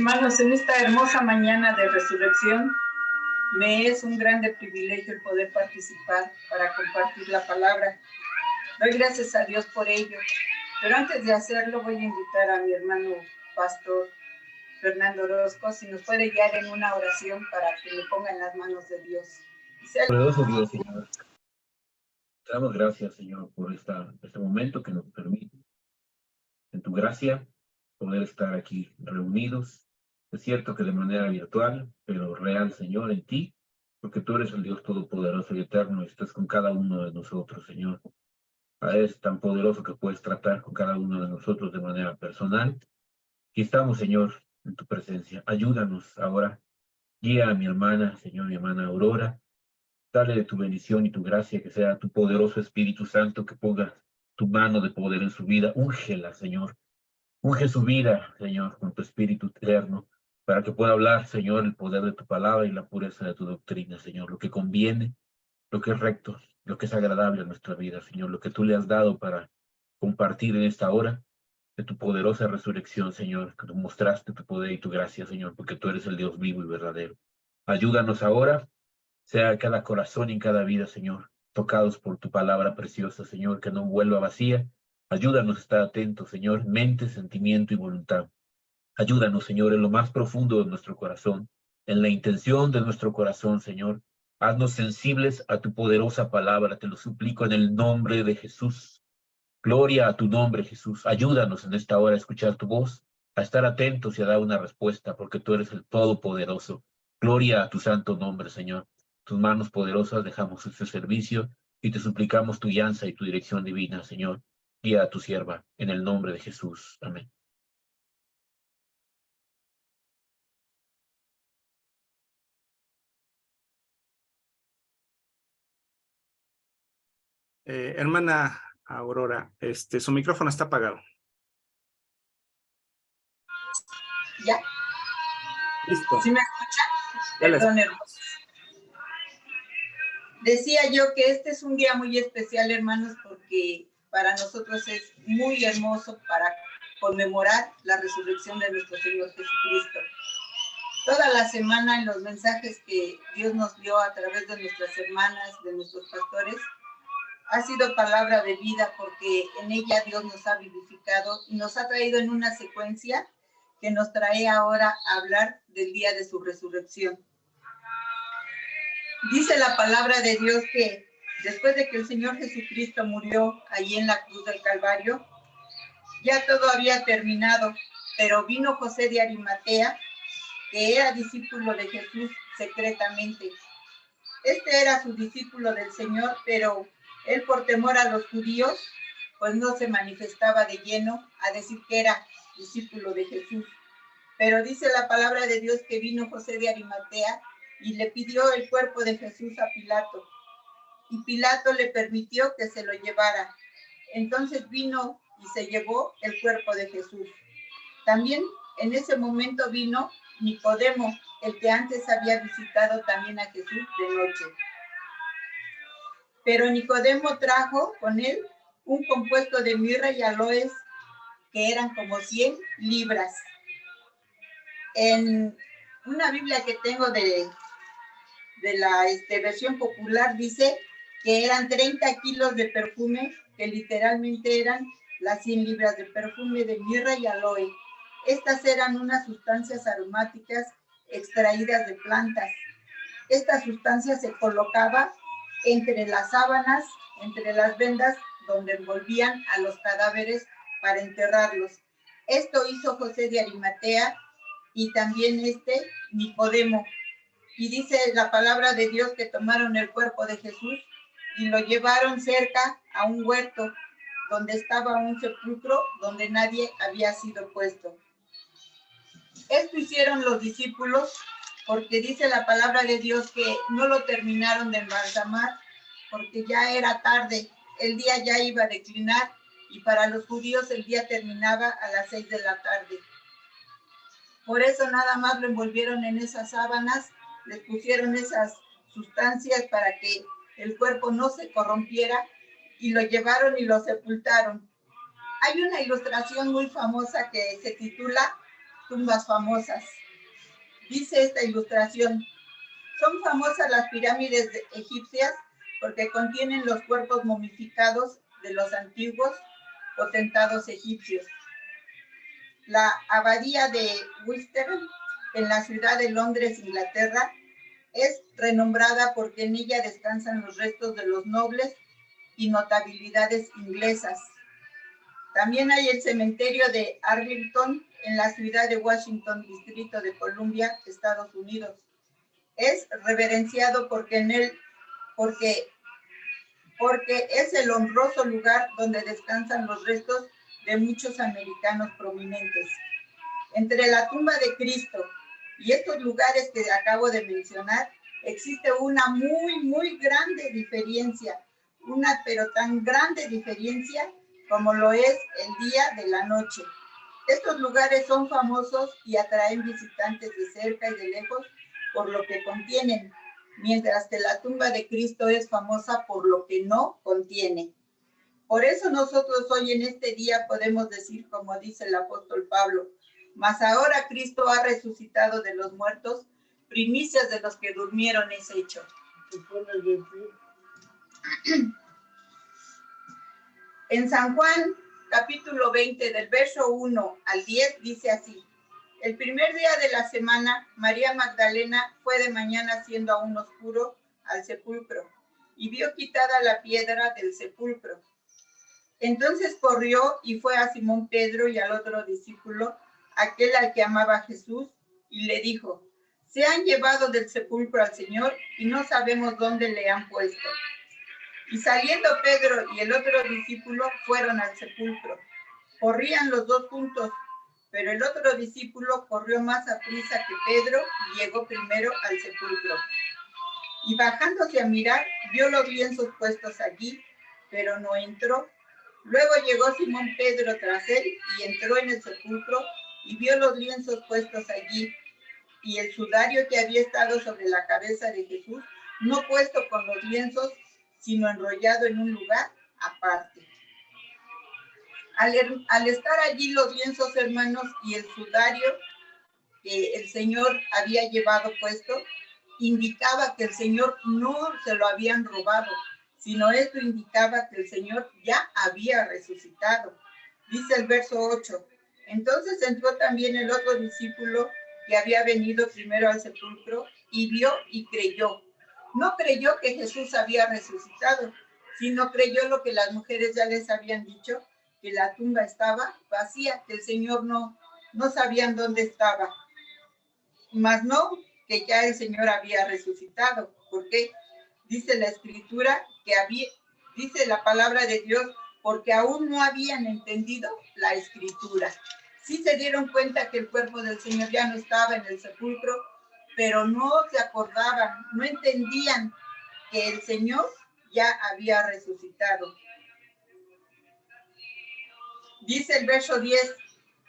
Hermanos, en esta hermosa mañana de resurrección, me es un grande privilegio el poder participar para compartir la palabra. Doy gracias a Dios por ello, pero antes de hacerlo voy a invitar a mi hermano pastor Fernando Orozco, si nos puede guiar en una oración para que le ponga en las manos de Dios. Poderoso Dios, Señor. Te damos gracias, Señor, por este momento que nos permite, en tu gracia, poder estar aquí reunidos. Es cierto que de manera virtual, pero real, Señor, en ti, porque tú eres el Dios todopoderoso y eterno y estás con cada uno de nosotros, Señor. Eres tan poderoso que puedes tratar con cada uno de nosotros de manera personal. Aquí estamos, Señor, en tu presencia. Ayúdanos ahora. Guía a mi hermana, Señor, mi hermana Aurora. Dale de tu bendición y tu gracia, que sea tu poderoso Espíritu Santo que ponga tu mano de poder en su vida. Úngela, Señor. Unge su vida, Señor, con tu Espíritu eterno, para que pueda hablar, Señor, el poder de tu palabra y la pureza de tu doctrina, Señor. Lo que conviene, lo que es recto, lo que es agradable a nuestra vida, Señor. Lo que tú le has dado para compartir en esta hora de tu poderosa resurrección, Señor, que tú mostraste tu poder y tu gracia, Señor, porque tú eres el Dios vivo y verdadero. Ayúdanos ahora, sea cada corazón y en cada vida, Señor, tocados por tu palabra preciosa, Señor, que no vuelva vacía. Ayúdanos a estar atentos, Señor, mente, sentimiento y voluntad. Ayúdanos, Señor, en lo más profundo de nuestro corazón, en la intención de nuestro corazón, Señor. Haznos sensibles a tu poderosa palabra, te lo suplico en el nombre de Jesús. Gloria a tu nombre, Jesús. Ayúdanos en esta hora a escuchar tu voz, a estar atentos y a dar una respuesta, porque tú eres el Todopoderoso. Gloria a tu santo nombre, Señor. Tus manos poderosas dejamos este servicio y te suplicamos tu guianza y tu dirección divina, Señor. Guía a tu sierva, en el nombre de Jesús. Amén. Hermana Aurora, su micrófono está apagado. ¿Ya? Listo. ¿Sí me escuchan? Perdón, hermanos. Decía yo que este es un día muy especial, hermanos, porque para nosotros es muy hermoso para conmemorar la resurrección de nuestro Señor Jesucristo. Toda la semana en los mensajes que Dios nos dio a través de nuestras hermanas, de nuestros pastores, ha sido palabra de vida, porque en ella Dios nos ha vivificado y nos ha traído en una secuencia que nos trae ahora a hablar del día de su resurrección. Dice la palabra de Dios que después de que el Señor Jesucristo murió allí en la cruz del Calvario, ya todo había terminado, pero vino José de Arimatea, que era discípulo de Jesús secretamente. Este era su discípulo del Señor, pero él, por temor a los judíos, pues no se manifestaba de lleno a decir que era discípulo de Jesús. Pero dice la palabra de Dios que vino José de Arimatea y le pidió el cuerpo de Jesús a Pilato. Y Pilato le permitió que se lo llevara. Entonces vino y se llevó el cuerpo de Jesús. También en ese momento vino Nicodemo, el que antes había visitado también a Jesús de noche. Pero Nicodemo trajo con él un compuesto de mirra y aloes que eran como 100 libras. En una Biblia que tengo de la versión popular dice que eran 30 kilos de perfume, que literalmente eran las 100 libras de perfume de mirra y aloe. Estas eran unas sustancias aromáticas extraídas de plantas. Esta sustancia se colocaba entre las sábanas, entre las vendas donde envolvían a los cadáveres para enterrarlos. Esto hizo José de Arimatea y también Nicodemo. Y dice la palabra de Dios que tomaron el cuerpo de Jesús y lo llevaron cerca a un huerto donde estaba un sepulcro donde nadie había sido puesto. Esto hicieron los discípulos porque dice la palabra de Dios que no lo terminaron de embalsamar porque ya era tarde, el día ya iba a declinar y para los judíos el día terminaba a las 6 de la tarde. Por eso nada más lo envolvieron en esas sábanas, les pusieron esas sustancias para que el cuerpo no se corrompiera y lo llevaron y lo sepultaron. Hay una ilustración muy famosa que se titula tumbas famosas. Dice esta ilustración: son famosas las pirámides egipcias porque contienen los cuerpos momificados de los antiguos potentados egipcios. La abadía de Winchester, en la ciudad de Londres, Inglaterra, es renombrada porque en ella descansan los restos de los nobles y notabilidades inglesas. También hay el cementerio de Arlington, en la ciudad de Washington, Distrito de Columbia, Estados Unidos. Es reverenciado porque es el honroso lugar donde descansan los restos de muchos americanos prominentes. Entre la tumba de Cristo y estos lugares que acabo de mencionar, existe una muy grande diferencia, pero tan grande diferencia como lo es el día de la noche. Estos lugares son famosos y atraen visitantes de cerca y de lejos por lo que contienen, mientras que la tumba de Cristo es famosa por lo que no contiene. Por eso nosotros hoy en este día podemos decir, como dice el apóstol Pablo: mas ahora Cristo ha resucitado de los muertos, primicias de los que durmieron es hecho. En San Juan, capítulo 20, del verso 1 al 10, dice así: el primer día de la semana, María Magdalena fue de mañana siendo aún oscuro al sepulcro y vio quitada la piedra del sepulcro. Entonces corrió y fue a Simón Pedro y al otro discípulo, aquel al que amaba Jesús, y le dijo: se han llevado del sepulcro al Señor y no sabemos dónde le han puesto. Y saliendo Pedro y el otro discípulo fueron al sepulcro. Corrían los dos juntos, pero el otro discípulo corrió más aprisa que Pedro y llegó primero al sepulcro. Y bajándose a mirar, vio los lienzos puestos allí, pero no entró. Luego llegó Simón Pedro tras él y entró en el sepulcro y vio los lienzos puestos allí y el sudario que había estado sobre la cabeza de Jesús, no puesto con los lienzos, sino enrollado en un lugar aparte. Al estar allí los lienzos, hermanos, y el sudario que el Señor había llevado puesto, indicaba que el Señor no se lo habían robado, sino esto indicaba que el Señor ya había resucitado. Dice el verso 8: entonces entró también el otro discípulo que había venido primero al sepulcro y vio y creyó. No creyó que Jesús había resucitado, sino creyó lo que las mujeres ya les habían dicho, que la tumba estaba vacía, que el Señor no sabían dónde estaba. Mas no, que ya el Señor había resucitado, porque dice la Escritura dice la palabra de Dios, porque aún no habían entendido la Escritura. Sí se dieron cuenta que el cuerpo del Señor ya no estaba en el sepulcro, pero no se acordaban, no entendían que el Señor ya había resucitado. Dice el verso 10: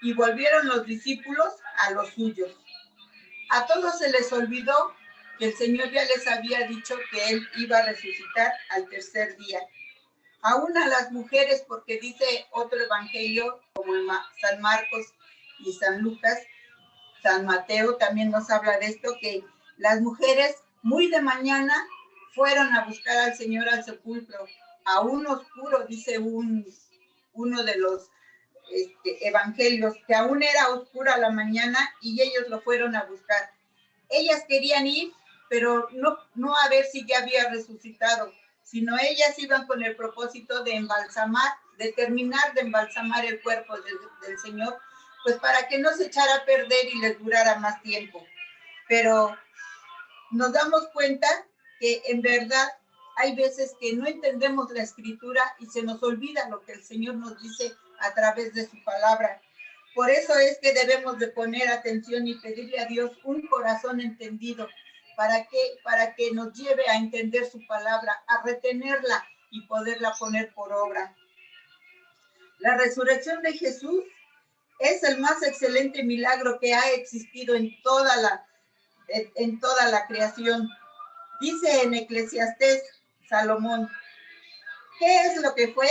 y volvieron los discípulos a los suyos. A todos se les olvidó que el Señor ya les había dicho que Él iba a resucitar al tercer día. Aún a las mujeres, porque dice otro evangelio, como San Marcos y San Lucas, San Mateo también nos habla de esto, que las mujeres muy de mañana fueron a buscar al Señor al sepulcro, aún oscuro, dice uno de los evangelios, que aún era oscura la mañana y ellos lo fueron a buscar. Ellas querían ir, pero no a ver si ya había resucitado, sino ellas iban con el propósito de embalsamar, de terminar de embalsamar el cuerpo del Señor, pues para que no se echara a perder y les durara más tiempo. Pero nos damos cuenta que en verdad hay veces que no entendemos la Escritura y se nos olvida lo que el Señor nos dice a través de su palabra. Por eso es que debemos de poner atención y pedirle a Dios un corazón entendido para que nos lleve a entender su palabra, a retenerla y poderla poner por obra. La resurrección de Jesús es el más excelente milagro que ha existido en toda la creación. Dice en Eclesiastés Salomón: ¿qué es lo que fue?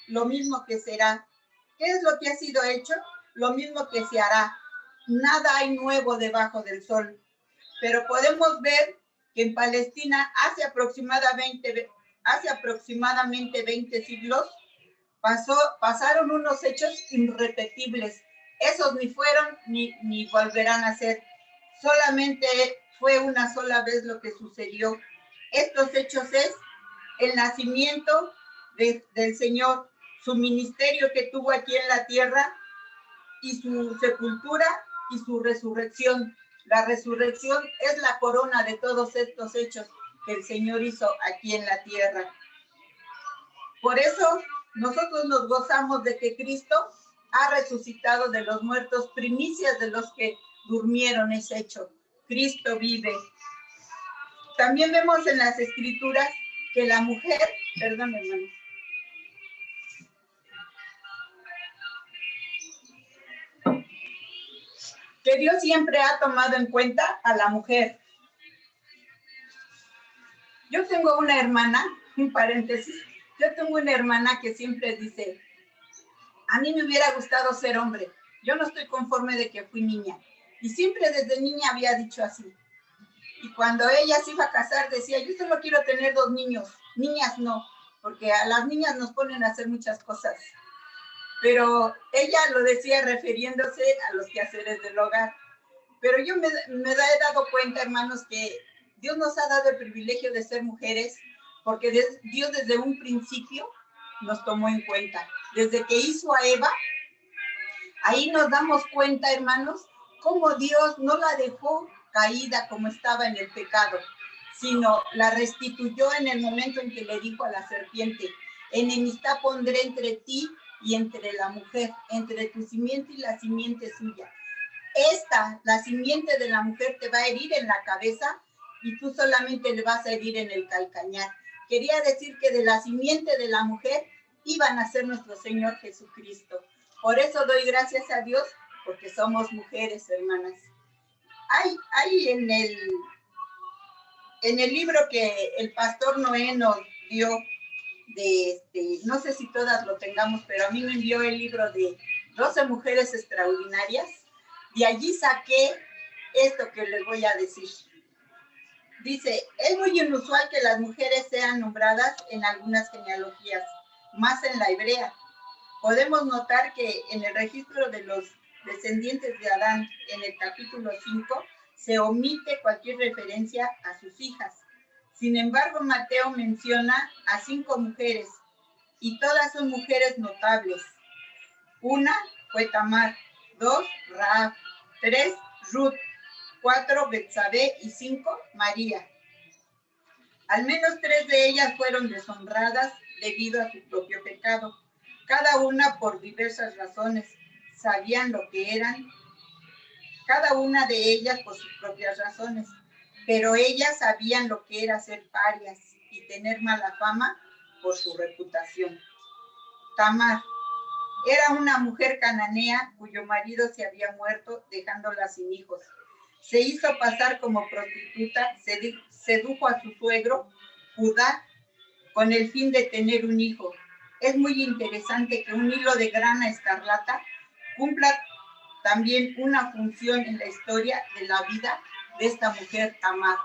Lo mismo que será. ¿Qué es lo que ha sido hecho? Lo mismo que se hará. nada hay nuevo debajo del sol. Pero podemos ver que en Palestina hace aproximadamente 20 siglos pasaron unos hechos irrepetibles. Esos ni fueron ni volverán a ser. Solamente fue una sola vez lo que sucedió. Estos hechos es el nacimiento del Señor, su ministerio que tuvo aquí en la tierra y su sepultura y su resurrección. La resurrección es la corona de todos estos hechos que el Señor hizo aquí en la tierra. Por eso nosotros nos gozamos de que Cristo ha resucitado de los muertos, primicias de los que durmieron es hecho. Cristo vive. También vemos en las Escrituras que la mujer, perdón, hermano, que Dios siempre ha tomado en cuenta a la mujer. Yo tengo una hermana, un paréntesis, yo tengo una hermana que siempre dice, a mí me hubiera gustado ser hombre, yo no estoy conforme de que fui niña. Y siempre desde niña había dicho así. Y cuando ella se iba a casar decía, yo solo quiero tener 2 niños, niñas no, porque a las niñas nos ponen a hacer muchas cosas. Pero ella lo decía refiriéndose a los quehaceres del hogar. Pero yo me he dado cuenta, hermanos, que Dios nos ha dado el privilegio de ser mujeres, porque Dios desde un principio nos tomó en cuenta. Desde que hizo a Eva, ahí nos damos cuenta, hermanos, cómo Dios no la dejó caída como estaba en el pecado, sino la restituyó en el momento en que le dijo a la serpiente, enemistad pondré entre ti y entre la mujer, entre tu simiente y la simiente suya. La simiente de la mujer te va a herir en la cabeza y tú solamente le vas a herir en el calcañar. Quería decir que de la simiente de la mujer iban a ser nuestro Señor Jesucristo. Por eso doy gracias a Dios, porque somos mujeres, hermanas. Hay en el libro que el pastor Noé nos dio, no sé si todas lo tengamos, pero a mí me envió el libro de 12 mujeres extraordinarias, y allí saqué esto que les voy a decir. Dice, es muy inusual que las mujeres sean nombradas en algunas genealogías, más en la hebrea. Podemos notar que en el registro de los descendientes de Adán, en el capítulo 5, se omite cualquier referencia a sus hijas. Sin embargo, Mateo menciona a 5 mujeres, y todas son mujeres notables. 1 fue Tamar, 2 Rahab, 3 Ruth, 4 Betsabé y 5 María. Al menos 3 de ellas fueron deshonradas debido a su propio pecado, cada una por diversas razones. Sabían lo que eran, cada una de ellas por sus propias razones, pero ellas sabían lo que era ser parias y tener mala fama por su reputación. Tamar era una mujer cananea cuyo marido se había muerto dejándola sin hijos. Se hizo pasar como prostituta, sedujo a su suegro, Judá, con el fin de tener un hijo. Es muy interesante que un hilo de grana escarlata cumpla también una función en la historia de la vida de esta mujer Tamar.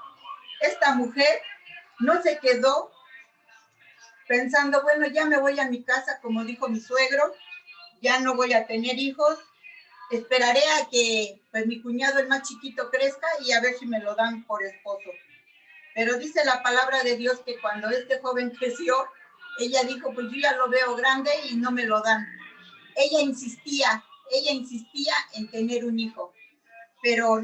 Esta mujer no se quedó pensando, bueno, ya me voy a mi casa, como dijo mi suegro, ya no voy a tener hijos, esperaré a que pues mi cuñado el más chiquito crezca y a ver si me lo dan por esposo. Pero dice la palabra de Dios que cuando este joven creció, ella dijo, pues yo ya lo veo grande y no me lo dan. Ella insistía en tener un hijo. Pero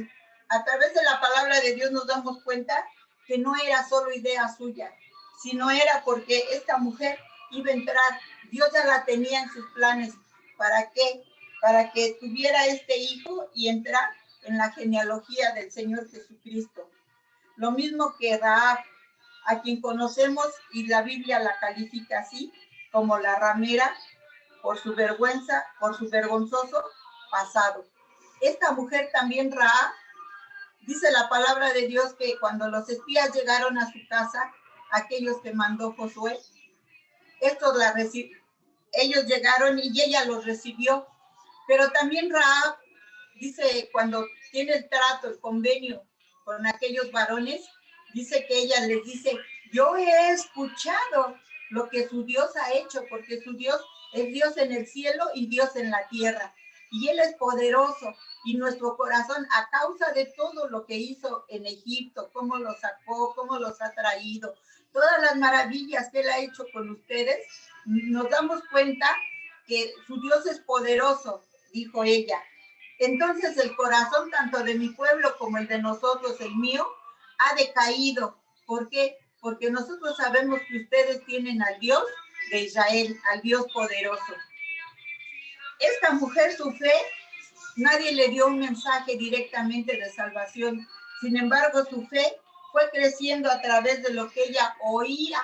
a través de la palabra de Dios nos damos cuenta que no era solo idea suya, sino era porque esta mujer iba a entrar. Dios ya la tenía en sus planes. ¿Para qué? Para que tuviera este hijo y entrar en la genealogía del Señor Jesucristo. Lo mismo que Rahab, a quien conocemos y la Biblia la califica así, como la ramera, por su vergüenza, por su vergonzoso pasado. Esta mujer también, Rahab, dice la palabra de Dios que cuando los espías llegaron a su casa, aquellos que mandó Josué, ellos llegaron y ella los recibió. Pero también Rahab dice, cuando tiene el trato, el convenio con aquellos varones, dice que ella les dice, yo he escuchado lo que su Dios ha hecho, porque su Dios es Dios en el cielo y Dios en la tierra. Y Él es poderoso. Y nuestro corazón, a causa de todo lo que hizo en Egipto, cómo los sacó, cómo los ha traído, todas las maravillas que Él ha hecho con ustedes, nos damos cuenta que su Dios es poderoso, dijo ella. Entonces el corazón tanto de mi pueblo como el de nosotros, el mío, ha decaído. ¿Por qué? Porque nosotros sabemos que ustedes tienen al Dios de Israel, al Dios poderoso. Esta mujer, su fe, nadie le dio un mensaje directamente de salvación. Sin embargo, su fe fue creciendo a través de lo que ella oía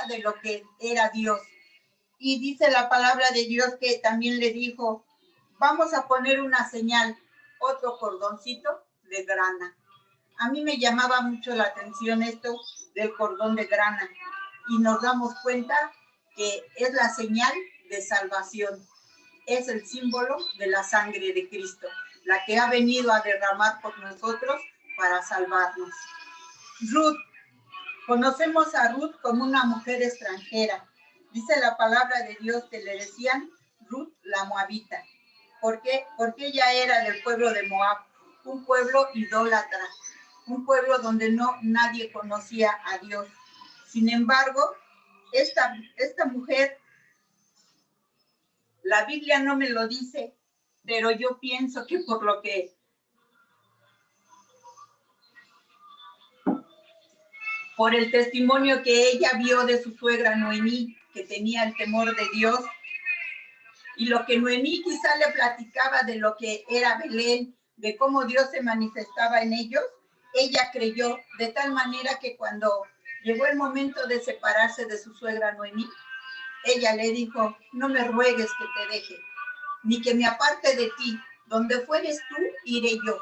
de lo que era Dios. Y dice la palabra de Dios que también le dijo, vamos a poner una señal, otro cordoncito de grana. A mí me llamaba mucho la atención esto del cordón de grana y nos damos cuenta que es la señal de salvación. Es el símbolo de la sangre de Cristo, la que ha venido a derramar por nosotros para salvarnos. Ruth, conocemos a Ruth como una mujer extranjera. Dice la palabra de Dios que le decían Ruth la Moabita. ¿Por qué? Porque ella era del pueblo de Moab, un pueblo idólatra, un pueblo donde nadie conocía a Dios. Sin embargo, esta mujer, la Biblia no me lo dice, pero yo pienso que por el testimonio que ella vio de su suegra Noemí, que tenía el temor de Dios, y lo que Noemí quizá le platicaba de lo que era Belén, de cómo Dios se manifestaba en ellos, ella creyó de tal manera que cuando llegó el momento de separarse de su suegra Noemí, ella le dijo, no me ruegues que te deje, ni que me aparte de ti, donde fueres tú, iré yo.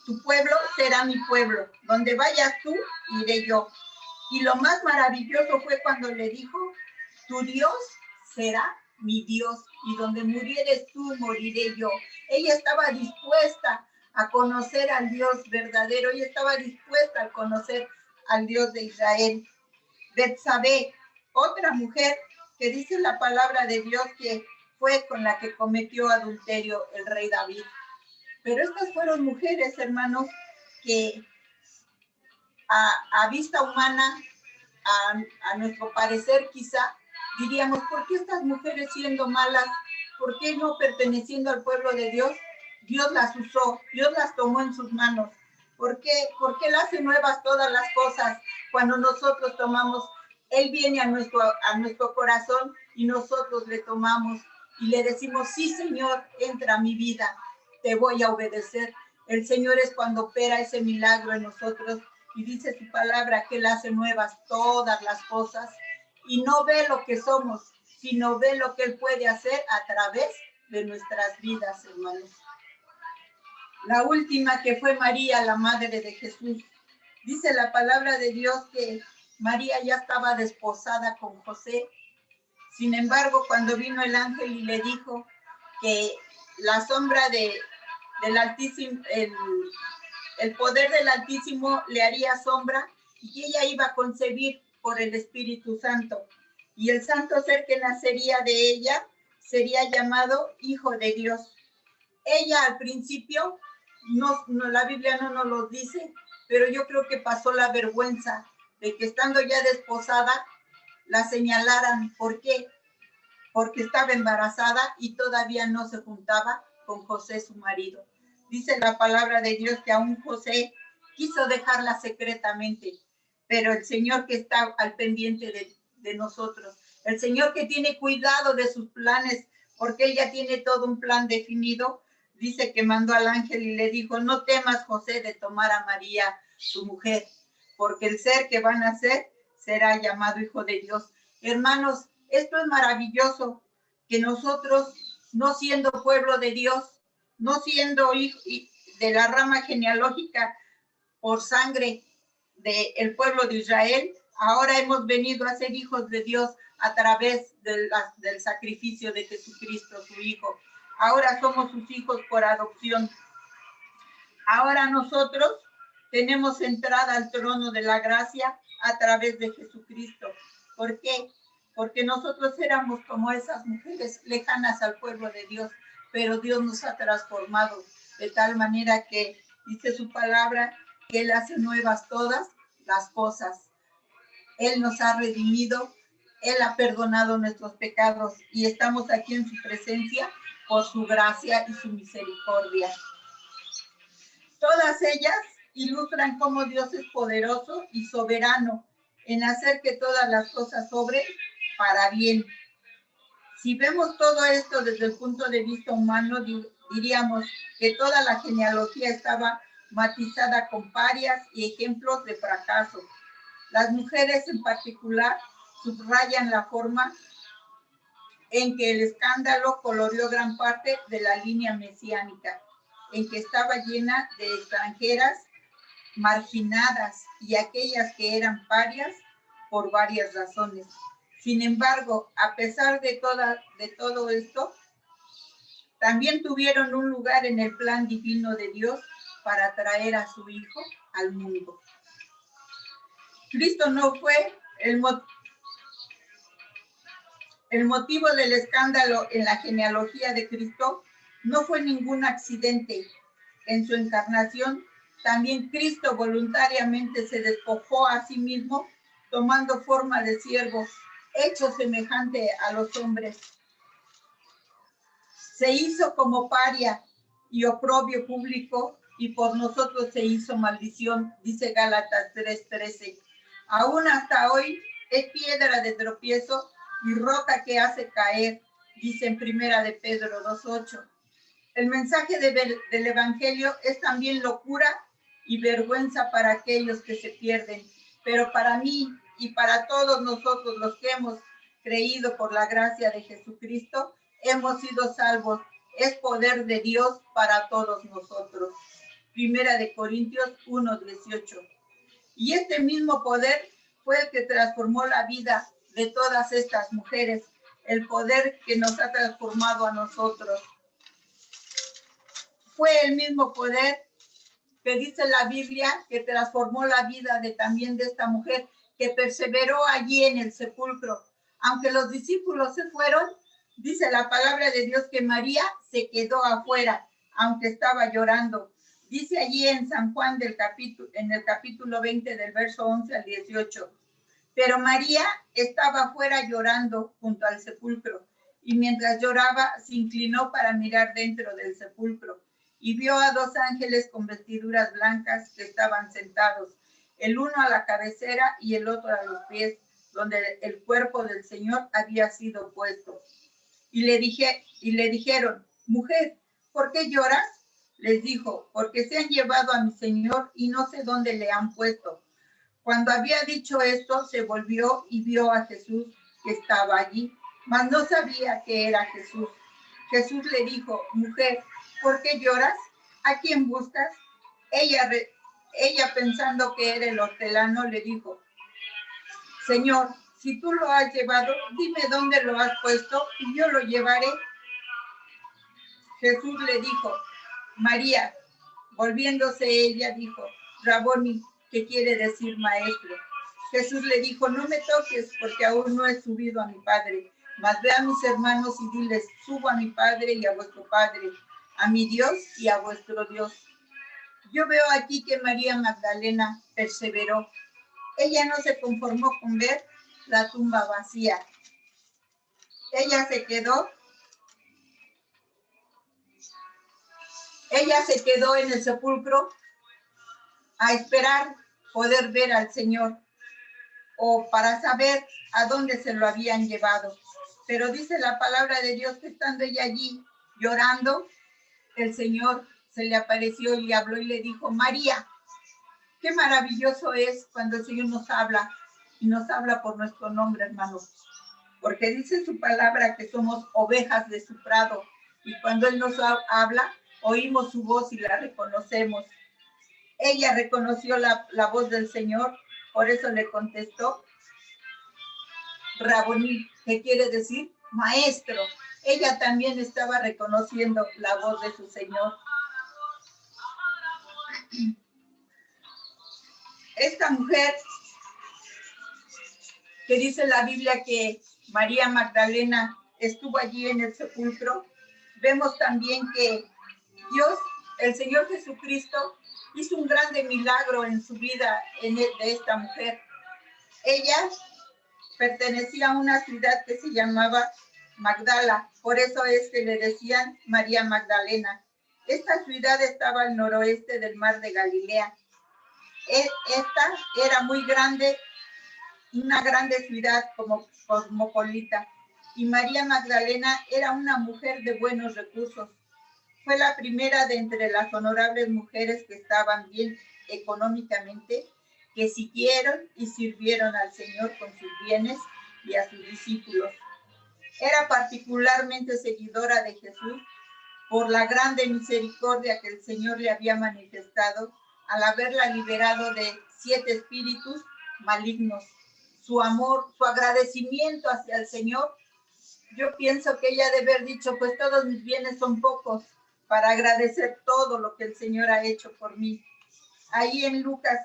Tu pueblo será mi pueblo, donde vayas tú, iré yo. Y lo más maravilloso fue cuando le dijo, tu Dios será mi Dios, y donde murieres tú, moriré yo. Ella estaba dispuesta a conocer al Dios verdadero, ella estaba dispuesta a conocer al Dios de Israel. Betsabé, otra mujer que dice la palabra de Dios que fue con la que cometió adulterio el rey David. Pero estas fueron mujeres, hermanos, que a vista humana, a nuestro parecer quizá, diríamos, ¿por qué estas mujeres siendo malas? ¿Por qué no perteneciendo al pueblo de Dios? Dios las usó, Dios las tomó en sus manos. ¿Por qué Él hace nuevas todas las cosas cuando nosotros tomamos? Él viene a nuestro corazón y nosotros le tomamos y le decimos, sí, Señor, entra a mi vida, te voy a obedecer. El Señor es cuando opera ese milagro en nosotros y dice su palabra que Él hace nuevas todas las cosas y no ve lo que somos, sino ve lo que Él puede hacer a través de nuestras vidas, hermanos. La última, que fue María, la madre de Jesús. Dice la palabra de Dios que María ya estaba desposada con José. Sin embargo, cuando vino el ángel y le dijo que la sombra del Altísimo, el poder del Altísimo le haría sombra y que ella iba a concebir por el Espíritu Santo. Y el santo ser que nacería de ella sería llamado Hijo de Dios. Ella al principio, la Biblia no nos lo dice, pero yo creo que pasó la vergüenza de que estando ya desposada, la señalaran. ¿Por qué? Porque estaba embarazada y todavía no se juntaba con José, su marido. Dice la palabra de Dios que aún José quiso dejarla secretamente, pero el Señor que está al pendiente de nosotros, el Señor que tiene cuidado de sus planes, porque Él ya tiene todo un plan definido, dice que mandó al ángel y le dijo, no temas, José, de tomar a María, tu mujer, porque el ser que van a nacer será llamado Hijo de Dios. Hermanos, esto es maravilloso, que nosotros, no siendo pueblo de Dios, no siendo hijo de la rama genealógica por sangre del pueblo de Israel, ahora hemos venido a ser hijos de Dios a través del sacrificio de Jesucristo, su Hijo. Ahora somos sus hijos por adopción. Ahora nosotros tenemos entrada al trono de la gracia a través de Jesucristo. ¿Por qué? Porque nosotros éramos como esas mujeres lejanas al pueblo de Dios, pero Dios nos ha transformado de tal manera que dice su palabra que Él hace nuevas todas las cosas. Él nos ha redimido, Él ha perdonado nuestros pecados y estamos aquí en su presencia por su gracia y su misericordia. Todas ellas ilustran cómo Dios es poderoso y soberano en hacer que todas las cosas obren para bien. Si vemos todo esto desde el punto de vista humano, diríamos que toda la genealogía estaba matizada con parias y ejemplos de fracaso. Las mujeres en particular subrayan la forma en que el escándalo coloreó gran parte de la línea mesiánica, en que estaba llena de extranjeras marginadas y aquellas que eran parias por varias razones. Sin embargo, a pesar de todo esto, también tuvieron un lugar en el plan divino de Dios para traer a su Hijo al mundo. Cristo no fue el motivo del escándalo en la genealogía de Cristo, no fue ningún accidente. En su encarnación, también Cristo voluntariamente se despojó a sí mismo, tomando forma de siervo, hecho semejante a los hombres. Se hizo como paria y oprobio público, y por nosotros se hizo maldición, dice Gálatas 3:13. Aún hasta hoy es piedra de tropiezo y roca que hace caer, dice en Primera de Pedro 2:8. El mensaje del Evangelio es también locura y vergüenza para aquellos que se pierden, pero para mí y para todos nosotros los que hemos creído por la gracia de Jesucristo, hemos sido salvos. Es poder de Dios para todos nosotros. Primera de Corintios 1:18. Y este mismo poder fue el que transformó la vida de todas estas mujeres, el poder que nos ha transformado a nosotros. Fue el mismo poder que dice la Biblia que transformó la vida también de esta mujer que perseveró allí en el sepulcro. Aunque los discípulos se fueron, dice la palabra de Dios que María se quedó afuera, aunque estaba llorando. Dice allí en San Juan en el capítulo 20 del verso 11 al 18. Pero María estaba afuera llorando junto al sepulcro, y mientras lloraba se inclinó para mirar dentro del sepulcro y vio a dos ángeles con vestiduras blancas que estaban sentados, el uno a la cabecera y el otro a los pies, donde el cuerpo del Señor había sido puesto. Y le dijeron, mujer, ¿por qué lloras? Les dijo, porque se han llevado a mi Señor y no sé dónde le han puesto. Cuando había dicho esto, se volvió y vio a Jesús que estaba allí, mas no sabía que era Jesús. Jesús le dijo, mujer, ¿por qué lloras? ¿A quién buscas? Ella pensando que era el hortelano, le dijo, Señor, si tú lo has llevado, dime dónde lo has puesto y yo lo llevaré. Jesús le dijo, María. Volviéndose ella dijo, Raboni, que quiere decir maestro. Jesús le dijo, no me toques porque aún no he subido a mi Padre, mas ve a mis hermanos y diles, subo a mi Padre y a vuestro Padre, a mi Dios y a vuestro Dios. Yo veo aquí que María Magdalena perseveró. Ella no se conformó con ver la tumba vacía. Ella se quedó en el sepulcro a esperar poder ver al Señor o para saber a dónde se lo habían llevado. Pero dice la palabra de Dios que estando ella allí llorando, el Señor se le apareció y le habló y le dijo, María. Qué maravilloso es cuando el Señor nos habla y nos habla por nuestro nombre, hermanos. Porque dice su palabra que somos ovejas de su prado y cuando Él nos habla, oímos su voz y la reconocemos. Ella reconoció la voz del Señor, por eso le contestó, Raboni, que quiere decir maestro. ella también estaba reconociendo la voz de su Señor. Esta mujer, que dice la Biblia que María Magdalena estuvo allí en el sepulcro, vemos también que Dios, el Señor Jesucristo, hizo un grande milagro en su vida de esta mujer. Ella pertenecía a una ciudad que se llamaba Magdala, por eso es que le decían María Magdalena. Esta ciudad estaba al noroeste del mar de Galilea. Esta era muy grande, una grande ciudad como cosmopolita, y María Magdalena era una mujer de buenos recursos. Fue la primera de entre las honorables mujeres que estaban bien económicamente, que siguieron y sirvieron al Señor con sus bienes y a sus discípulos. Era particularmente seguidora de Jesús por la grande misericordia que el Señor le había manifestado al haberla liberado de 7 espíritus malignos. Su amor, su agradecimiento hacia el Señor, yo pienso que ella debe haber dicho, pues todos mis bienes son pocos para agradecer todo lo que el Señor ha hecho por mí. Ahí en Lucas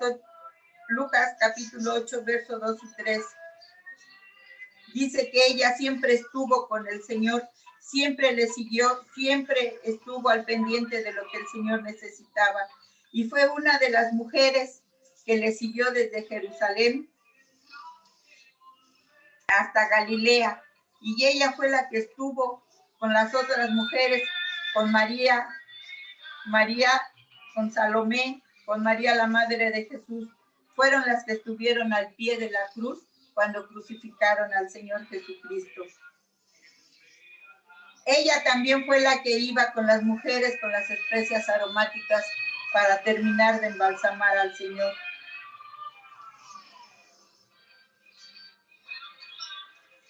capítulo 8, verso 2 y 3, dice que ella siempre estuvo con el Señor, siempre le siguió, siempre estuvo al pendiente de lo que el Señor necesitaba. Y fue una de las mujeres que le siguió desde Jerusalén hasta Galilea. Y ella fue la que estuvo con las otras mujeres, con María, con Salomé, con María la Madre de Jesús. Fueron las que estuvieron al pie de la cruz cuando crucificaron al Señor Jesucristo. Ella también fue la que iba con las mujeres con las especias aromáticas para terminar de embalsamar al Señor.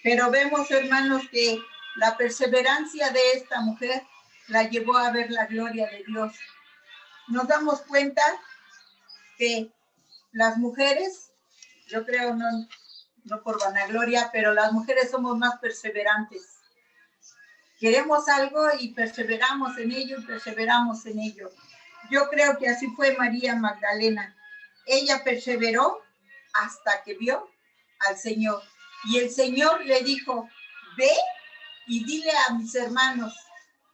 Pero vemos, hermanos, que la perseverancia de esta mujer la llevó a ver la gloria de Dios. Nos damos cuenta que las mujeres, yo creo, no por vanagloria, pero las mujeres somos más perseverantes. Queremos algo y perseveramos en ello y perseveramos en ello. Yo creo que así fue María Magdalena. Ella perseveró hasta que vio al Señor. Y el Señor le dijo, ve y dile a mis hermanos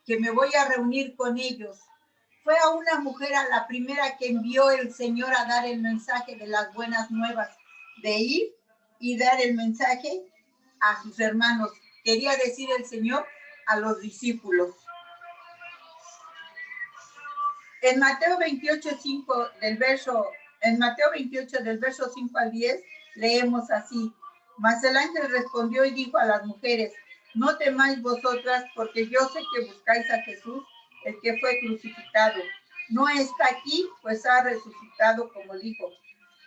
que me voy a reunir con ellos. Fue a una mujer a la primera que envió el Señor a dar el mensaje de las buenas nuevas, de ir y dar el mensaje a sus hermanos. Quería decir el Señor a los discípulos. En Mateo 28, del verso 5 al 10, leemos así. Mas el ángel respondió y dijo a las mujeres, no temáis vosotras, porque yo sé que buscáis a Jesús, el que fue crucificado. No está aquí, pues ha resucitado, como dijo.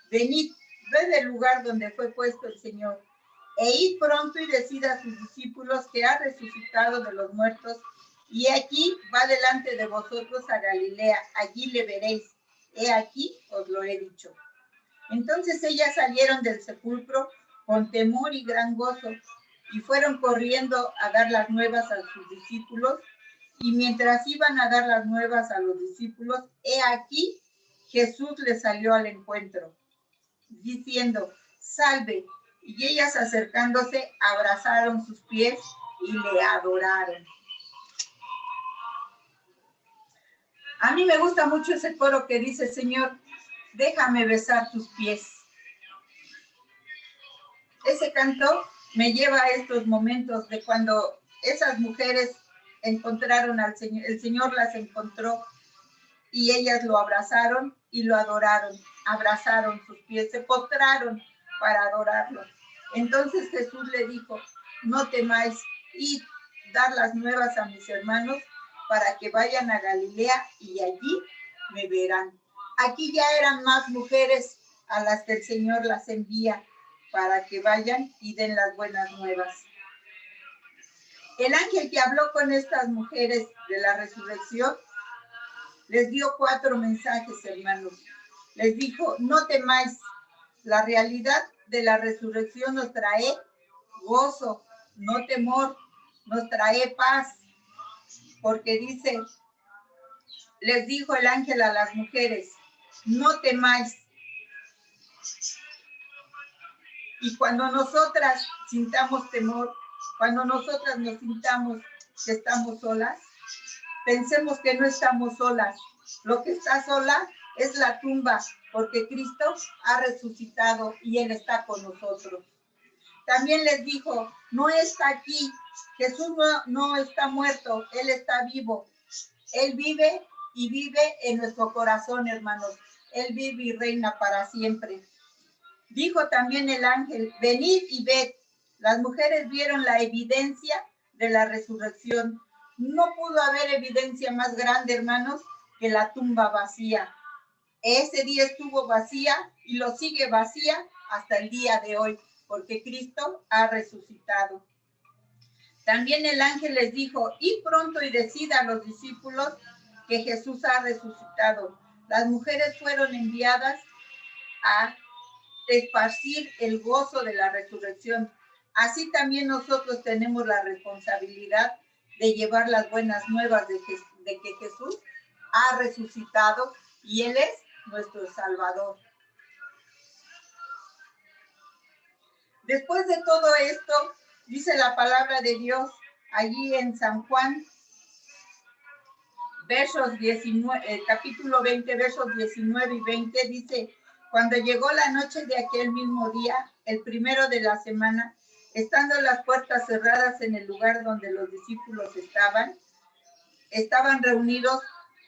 Venid, ved el lugar donde fue puesto el Señor, e id pronto y decid a sus discípulos que ha resucitado de los muertos, y aquí va delante de vosotros a Galilea, allí le veréis. He aquí, os lo he dicho. Entonces ellas salieron del sepulcro con temor y gran gozo, y fueron corriendo a dar las nuevas a sus discípulos, y mientras iban a dar las nuevas a los discípulos, he aquí, Jesús les salió al encuentro, diciendo, salve, y ellas acercándose, abrazaron sus pies y le adoraron. A mí me gusta mucho ese coro que dice, Señor, déjame besar tus pies. Ese canto me lleva a estos momentos de cuando esas mujeres encontraron al Señor, el Señor las encontró y ellas lo abrazaron y lo adoraron, abrazaron sus pies, se postraron para adorarlo. Entonces Jesús le dijo, no temáis, id, dar las nuevas a mis hermanos para que vayan a Galilea y allí me verán. Aquí ya eran más mujeres a las que el Señor las envía para que vayan y den las buenas nuevas. El ángel que habló con estas mujeres de la resurrección les dio 4 mensajes, hermanos. Les dijo, no temáis, la realidad de la resurrección nos trae gozo, no temor. nos trae paz, porque dice, les dijo el ángel a las mujeres, no temáis. Y cuando nosotras sintamos temor, cuando nosotras nos sintamos que estamos solas, pensemos que no estamos solas. Lo que está sola es la tumba, porque Cristo ha resucitado y Él está con nosotros. También les dijo, no está aquí, Jesús no está muerto, Él está vivo. Él vive y vive en nuestro corazón, hermanos. Él vive y reina para siempre. Dijo también el ángel, venid y ved. Las mujeres vieron la evidencia de la resurrección. No pudo haber evidencia más grande, hermanos, que la tumba vacía. Ese día estuvo vacía y lo sigue vacía hasta el día de hoy, porque Cristo ha resucitado. También el ángel les dijo, id pronto y decid a los discípulos que Jesús ha resucitado. Las mujeres fueron enviadas a esparcir el gozo de la resurrección. Así también nosotros tenemos la responsabilidad de llevar las buenas nuevas de que Jesús ha resucitado y Él es nuestro Salvador. Después de todo esto, dice la palabra de Dios allí en San Juan, capítulo 20, versos 19 y 20, dice, cuando llegó la noche de aquel mismo día, el primero de la semana, estando las puertas cerradas en el lugar donde los discípulos estaban reunidos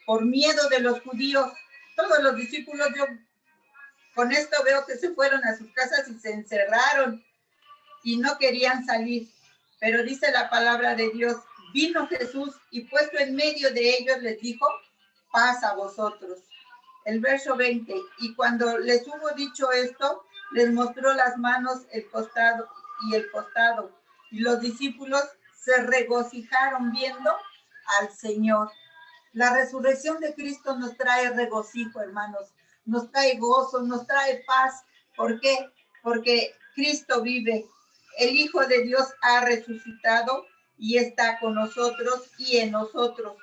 por miedo de los judíos. Todos los discípulos, yo con esto veo que se fueron a sus casas y se encerraron y no querían salir. Pero dice la palabra de Dios, vino Jesús y puesto en medio de ellos les dijo, paz a vosotros. El verso 20, y cuando les hubo dicho esto, les mostró las manos, el costado, y los discípulos se regocijaron viendo al Señor. La resurrección de Cristo nos trae regocijo, hermanos, nos trae gozo, nos trae paz. ¿Por qué? Porque Cristo vive. El Hijo de Dios ha resucitado y está con nosotros y en nosotros.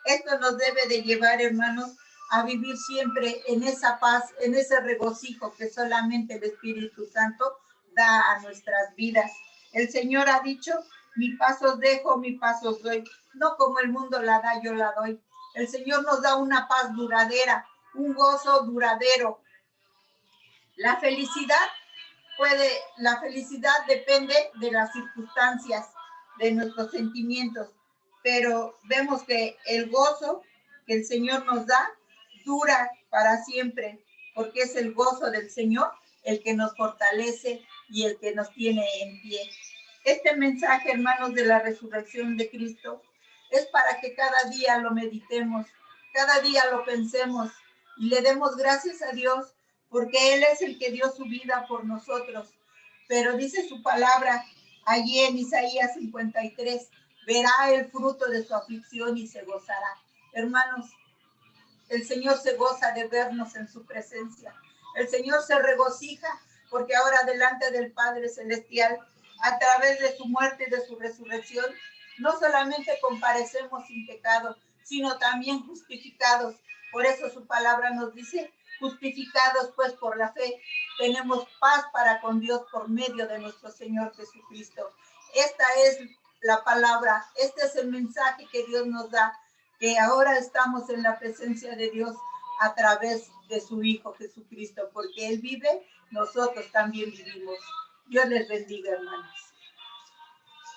Esto nos debe de llevar, hermanos, a vivir siempre en esa paz, en ese regocijo que solamente el Espíritu Santo da a nuestras vidas. El Señor ha dicho, mi paz os dejo, mi paz os doy. No como el mundo la da, yo la doy. El Señor nos da una paz duradera, un gozo duradero. La felicidad depende de las circunstancias, de nuestros sentimientos, pero vemos que el gozo que el Señor nos da dura para siempre, porque es el gozo del Señor el que nos fortalece y el que nos tiene en pie. Este mensaje, hermanos, de la resurrección de Cristo es para que cada día lo meditemos, cada día lo pensemos y le demos gracias a Dios porque Él es el que dio su vida por nosotros. Pero dice su palabra allí en Isaías 53, verá el fruto de su aflicción y se gozará. Hermanos, el Señor se goza de vernos en su presencia. El Señor se regocija porque ahora delante del Padre Celestial, a través de su muerte y de su resurrección, no solamente comparecemos sin pecado, sino también justificados. Por eso su palabra nos dice, justificados pues por la fe, tenemos paz para con Dios por medio de nuestro Señor Jesucristo. Esta es la palabra, este es el mensaje que Dios nos da, que ahora estamos en la presencia de Dios a través de su Hijo Jesucristo, porque Él vive, nosotros también vivimos. Dios les bendiga, hermanos.